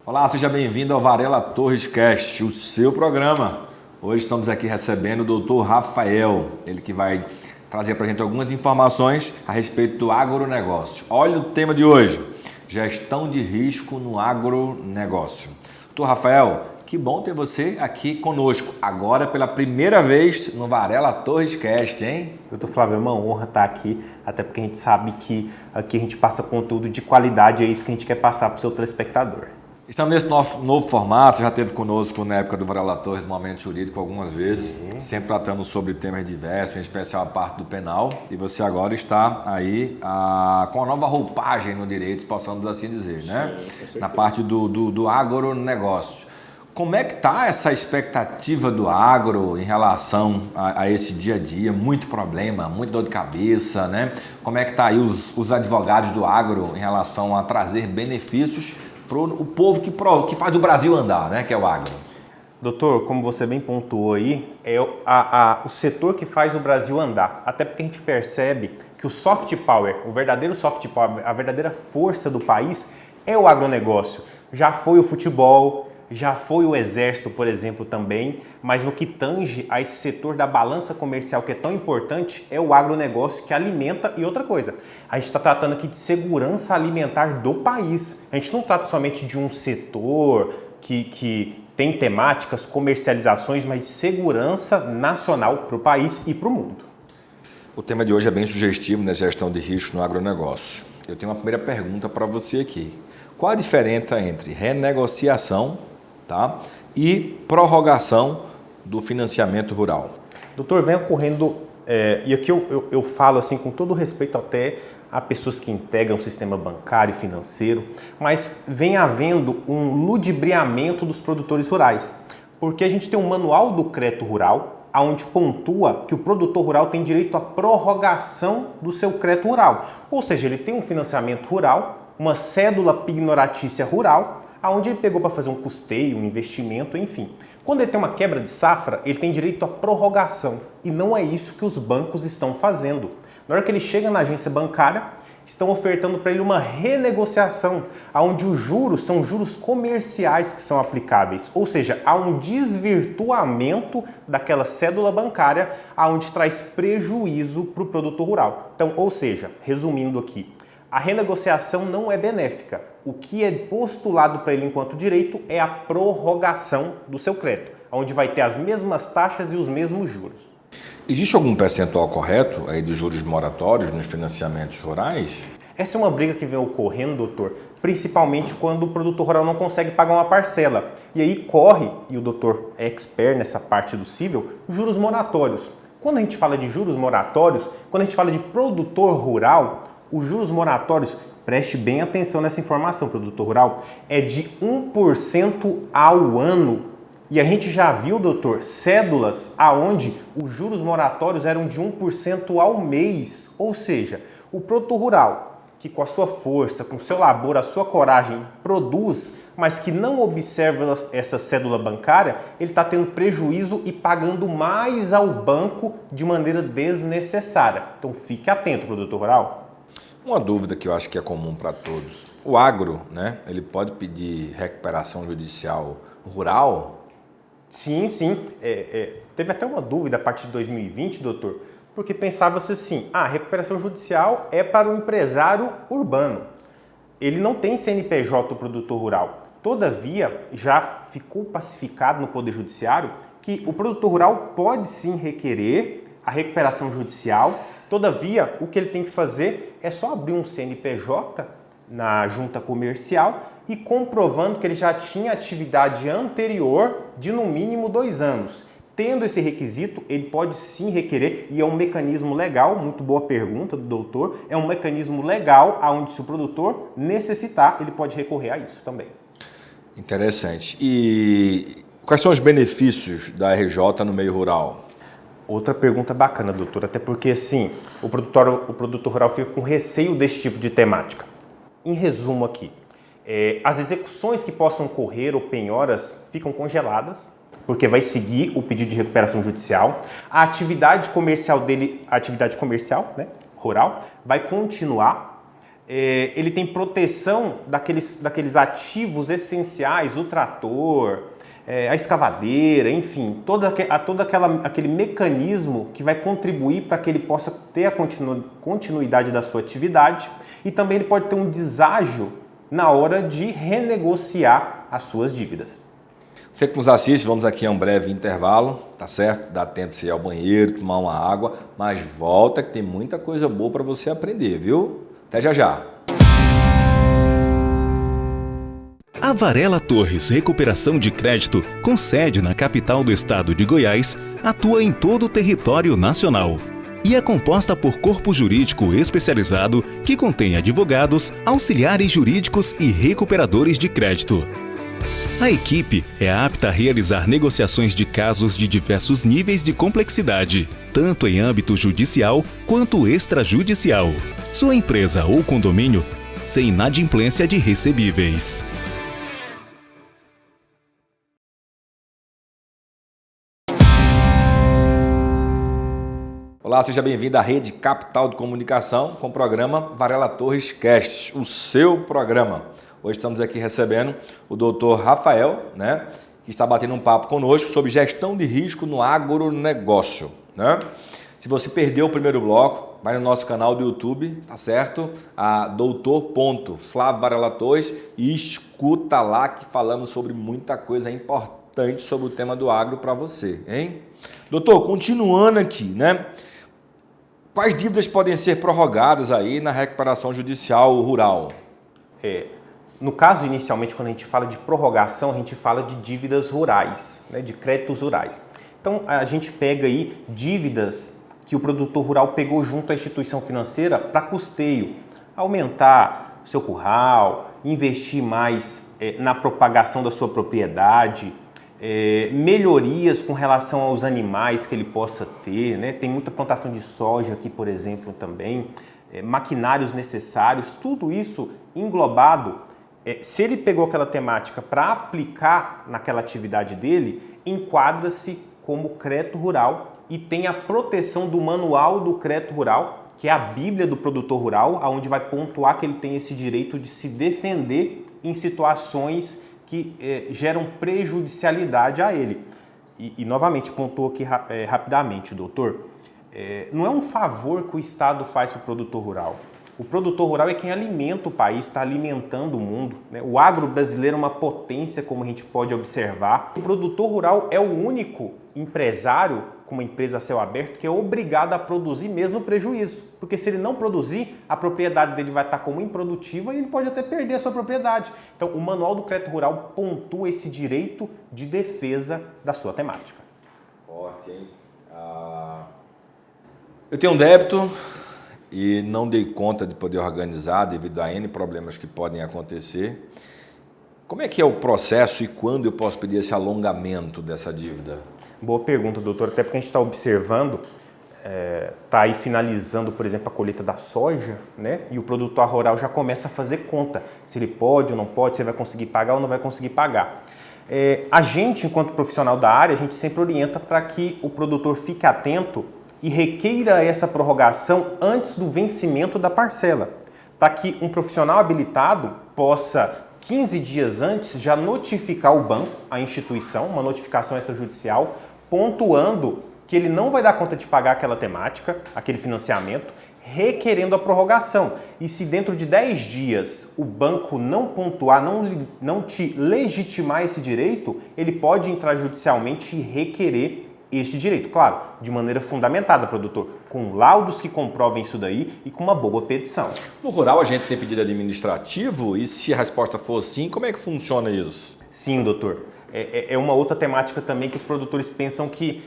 Olá, seja bem-vindo ao Varela Torres Cast, o seu programa. Hoje estamos aqui recebendo o Dr. Rafael, ele que vai trazer para a gente algumas informações a respeito do agronegócio. Olha o tema de hoje, gestão de risco no agronegócio. Dr. Rafael, que bom ter você aqui conosco, agora pela primeira vez no Varela Torres Cast, hein? Doutor Flávio, é uma honra estar aqui, até porque a gente sabe que aqui a gente passa conteúdo de qualidade, é isso que a gente quer passar para o seu telespectador. Estamos nesse novo formato, você já esteve conosco na época do Varela Torres, no Momento Jurídico, algumas vezes, sempre tratando sobre temas diversos, em especial a parte do penal, e você agora está aí com a nova roupagem no direito, possamos assim dizer, né? Sim, na parte do agronegócio. Como é que está essa expectativa do agro em relação a esse dia a dia? Muito problema, muita dor de cabeça, né? Como é que está aí os advogados do agro em relação a trazer benefícios para o povo que faz o Brasil andar, né? Que é o agro. Doutor, como você bem pontuou aí, é o setor que faz o Brasil andar. Até porque a gente percebe que o soft power, o verdadeiro soft power, a verdadeira força do país é o agronegócio. Já foi o futebol, já foi o exército, por exemplo, também, mas no que tange a esse setor da balança comercial que é tão importante, é o agronegócio que alimenta. E outra coisa, a gente está tratando aqui de segurança alimentar do país. A gente não trata somente de um setor que tem temáticas, comercializações, mas de segurança nacional para o país e para o mundo. O tema de hoje é bem sugestivo, né? Gestão de risco no agronegócio. Eu tenho uma primeira pergunta para você aqui. Qual a diferença entre renegociação, tá, e prorrogação do financiamento rural? Doutor, vem ocorrendo, e aqui eu falo assim com todo respeito até a pessoas que integram o sistema bancário e financeiro, mas vem havendo um ludibriamento dos produtores rurais, porque a gente tem um manual do crédito rural, onde pontua que o produtor rural tem direito à prorrogação do seu crédito rural, ou seja, ele tem um financiamento rural, uma cédula pignoratícia rural, aonde ele pegou para fazer um custeio, um investimento, enfim. Quando ele tem uma quebra de safra, ele tem direito à prorrogação. E não é isso que os bancos estão fazendo. Na hora que ele chega na agência bancária, estão ofertando para ele uma renegociação, onde os juros são juros comerciais que são aplicáveis. Ou seja, há um desvirtuamento daquela cédula bancária, onde traz prejuízo para o produtor rural. Então, ou seja, resumindo aqui, a renegociação não é benéfica. O que é postulado para ele enquanto direito é a prorrogação do seu crédito, onde vai ter as mesmas taxas e os mesmos juros. Existe algum percentual correto aí de juros moratórios nos financiamentos rurais? Essa é uma briga que vem ocorrendo, doutor, principalmente quando o produtor rural não consegue pagar uma parcela. E aí corre, e o doutor é expert nessa parte do cível, juros moratórios. Quando a gente fala de juros moratórios, quando a gente fala de produtor rural, os juros moratórios, preste bem atenção nessa informação, produtor rural, é de 1% ao ano. E a gente já viu, doutor, cédulas aonde os juros moratórios eram de 1% ao mês. Ou seja, o produtor rural, que com a sua força, com o seu labor, a sua coragem, produz, mas que não observa essa cédula bancária, ele está tendo prejuízo e pagando mais ao banco de maneira desnecessária. Então fique atento, produtor rural. Uma dúvida que eu acho que é comum para todos. O agro, né? Ele pode pedir recuperação judicial rural? Sim. Teve até uma dúvida a partir de 2020, doutor, porque pensava-se assim, a recuperação judicial é para o empresário urbano. Ele não tem CNPJ do produtor rural. Todavia, já ficou pacificado no Poder Judiciário que o produtor rural pode sim requerer a recuperação judicial. Todavia, o que ele tem que fazer é só abrir um CNPJ na junta comercial e comprovando que ele já tinha atividade anterior de no mínimo 2 anos. Tendo esse requisito, ele pode sim requerer, e é um mecanismo legal, muito boa pergunta do doutor, é um mecanismo legal onde se o produtor necessitar, ele pode recorrer a isso também. Interessante. E quais são os benefícios da RJ no meio rural? Outra pergunta bacana, doutor, até porque assim, o produtor rural fica com receio desse tipo de temática. Em resumo aqui, as execuções que possam ocorrer ou penhoras ficam congeladas, porque vai seguir o pedido de recuperação judicial. A atividade comercial dele, a atividade comercial, né, rural, vai continuar. Ele tem proteção daqueles ativos essenciais, o trator, a escavadeira, enfim, todo aquele mecanismo que vai contribuir para que ele possa ter a continuidade da sua atividade, e também ele pode ter um deságio na hora de renegociar as suas dívidas. Você que nos assiste, vamos aqui a um breve intervalo, tá certo? Dá tempo de você ir ao banheiro, tomar uma água, mas volta que tem muita coisa boa para você aprender, viu? Até já já. A Varela Torres Recuperação de Crédito, com sede na capital do estado de Goiás, atua em todo o território nacional e é composta por corpo jurídico especializado que contém advogados, auxiliares jurídicos e recuperadores de crédito. A equipe é apta a realizar negociações de casos de diversos níveis de complexidade, tanto em âmbito judicial quanto extrajudicial. Sua empresa ou condomínio sem inadimplência de recebíveis. Olá, seja bem-vindo à Rede Capital de Comunicação com o programa Varela Torres Cast, o seu programa. Hoje estamos aqui recebendo o doutor Rafael, né, que está batendo um papo conosco sobre gestão de risco no agronegócio, né? Se você perdeu o primeiro bloco, vai no nosso canal do YouTube, tá certo? A doutor.Flávio Varela Torres e escuta lá que falamos sobre muita coisa importante sobre o tema do agro para você, hein? Doutor, continuando aqui, né? Quais dívidas podem ser prorrogadas aí na recuperação judicial rural? No caso, inicialmente, quando a gente fala de prorrogação, a gente fala de dívidas rurais, né, de créditos rurais. Então, a gente pega aí dívidas que o produtor rural pegou junto à instituição financeira para custeio, aumentar seu curral, investir mais na propagação da sua propriedade, melhorias com relação aos animais que ele possa ter, né? Tem muita plantação de soja aqui, por exemplo, também, maquinários necessários, tudo isso englobado. Se ele pegou aquela temática para aplicar naquela atividade dele, enquadra-se como crédito rural e tem a proteção do manual do crédito rural, que é a Bíblia do produtor rural, onde vai pontuar que ele tem esse direito de se defender em situações que geram prejudicialidade a ele. E novamente, pontuou aqui rapidamente, doutor, não é um favor que o Estado faz para o produtor rural. O produtor rural é quem alimenta o país, está alimentando o mundo, né? O agro brasileiro é uma potência, como a gente pode observar. O produtor rural é o único empresário, com uma empresa a céu aberto, que é obrigado a produzir mesmo no prejuízo. Porque se ele não produzir, a propriedade dele vai estar como improdutiva e ele pode até perder a sua propriedade. Então, o Manual do Crédito Rural pontua esse direito de defesa da sua temática. Forte, hein? Eu tenho um débito e não dei conta de poder organizar devido a N problemas que podem acontecer. Como é que é o processo e quando eu posso pedir esse alongamento dessa dívida? Boa pergunta, doutor. Até porque a gente está observando, está aí finalizando, por exemplo, a colheita da soja, né? E o produtor rural já começa a fazer conta, se ele pode ou não pode, se ele vai conseguir pagar ou não vai conseguir pagar. A gente, enquanto profissional da área, a gente sempre orienta para que o produtor fique atento e requeira essa prorrogação antes do vencimento da parcela, para que um profissional habilitado possa, 15 dias antes, já notificar o banco, a instituição, uma notificação extrajudicial, pontuando que ele não vai dar conta de pagar aquela temática, aquele financiamento, requerendo a prorrogação. E se dentro de 10 dias o banco não pontuar, não te legitimar esse direito, ele pode entrar judicialmente e requerer este direito, claro, de maneira fundamentada, produtor, com laudos que comprovem isso daí e com uma boa petição. No rural a gente tem pedido administrativo e se a resposta for sim, como é que funciona isso? Sim, doutor. É uma outra temática também que os produtores pensam que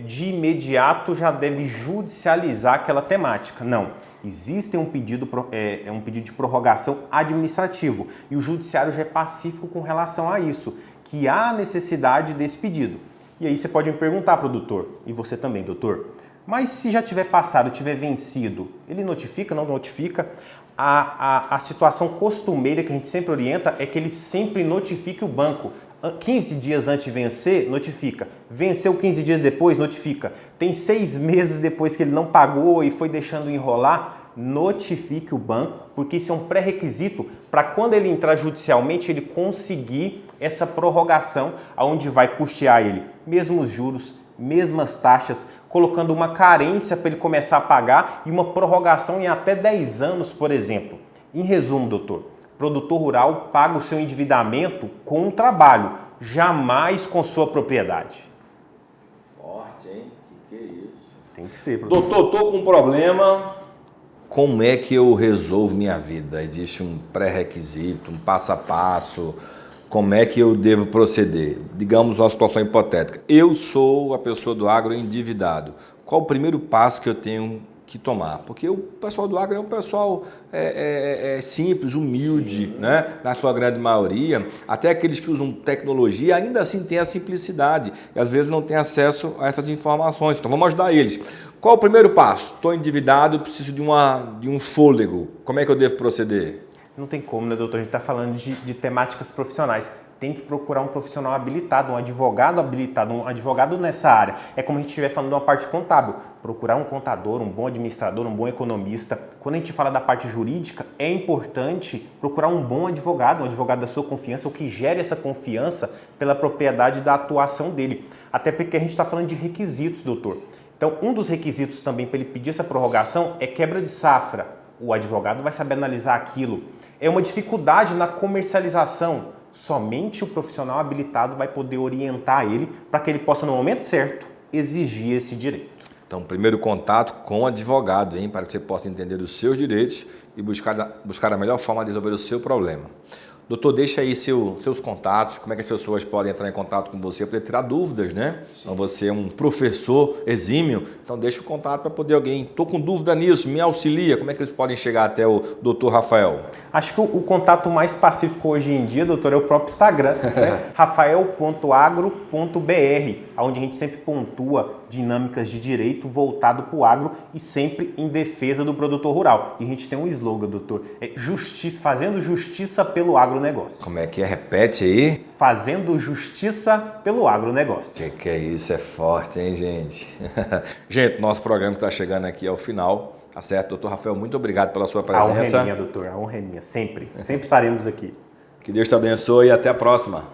de imediato já deve judicializar aquela temática. Não, existe um pedido de prorrogação administrativo e o judiciário já é pacífico com relação a isso, que há necessidade desse pedido. E aí você pode me perguntar, produtor, e você também, doutor, mas se já tiver passado, tiver vencido, ele notifica, não notifica? A situação costumeira que a gente sempre orienta é que ele sempre notifique o banco 15 dias antes de vencer, notifica. Venceu 15 dias depois, notifica. Tem 6 meses depois que ele não pagou e foi deixando enrolar, notifique o banco, porque isso é um pré-requisito para quando ele entrar judicialmente, ele conseguir essa prorrogação, aonde vai custear ele mesmos juros, mesmas taxas, colocando uma carência para ele começar a pagar e uma prorrogação em até 10 anos, por exemplo. Em resumo, doutor, produtor rural paga o seu endividamento com o trabalho, jamais com sua propriedade. Forte, hein? Que é isso? Tem que ser, produtor. Doutor, tô com um problema. Como é que eu resolvo minha vida? Existe um pré-requisito, um passo a passo? Como é que eu devo proceder? Digamos uma situação hipotética. Eu sou a pessoa do agro endividado. Qual o primeiro passo que eu tenho que tomar? Porque o pessoal do agro é um pessoal simples, humilde, né? Na sua grande maioria. Até aqueles que usam tecnologia ainda assim têm a simplicidade e às vezes não têm acesso a essas informações. Então vamos ajudar eles. Qual o primeiro passo? Estou endividado, preciso de um fôlego. Como é que eu devo proceder? Não tem como, né, doutor? A gente está falando de temáticas profissionais. Tem que procurar um profissional habilitado, um advogado habilitado, um advogado nessa área. É como a gente estiver falando de uma parte contábil. Procurar um contador, um bom administrador, um bom economista. Quando a gente fala da parte jurídica, é importante procurar um bom advogado, um advogado da sua confiança, ou que gere essa confiança pela propriedade da atuação dele. Até porque a gente está falando de requisitos, doutor. Então, um dos requisitos também para ele pedir essa prorrogação é quebra de safra. O advogado vai saber analisar aquilo. É uma dificuldade na comercialização. Somente o profissional habilitado vai poder orientar ele para que ele possa, no momento certo, exigir esse direito. Então, primeiro contato com o advogado, hein, para que você possa entender os seus direitos e buscar a melhor forma de resolver o seu problema. Doutor, deixa aí seus contatos, como é que as pessoas podem entrar em contato com você para tirar dúvidas, né? Então, você é um professor exímio, então deixa o contato para poder alguém, estou com dúvida nisso, me auxilia, como é que eles podem chegar até o doutor Rafael? Acho que o contato mais pacífico hoje em dia, doutor, é o próprio Instagram, né? rafael.agro.br, onde a gente sempre pontua dinâmicas de direito voltado para o agro e sempre em defesa do produtor rural. E a gente tem um slogan, doutor, justiça, fazendo justiça pelo agronegócio. Como é que é? Repete aí. Fazendo justiça pelo agronegócio. Que é isso? É forte, hein, gente? Gente, nosso programa está chegando aqui ao final, tá certo? Doutor Rafael, muito obrigado pela sua presença. A honra é minha, doutor, a honra é minha, sempre. Sempre estaremos aqui. Que Deus te abençoe e até a próxima.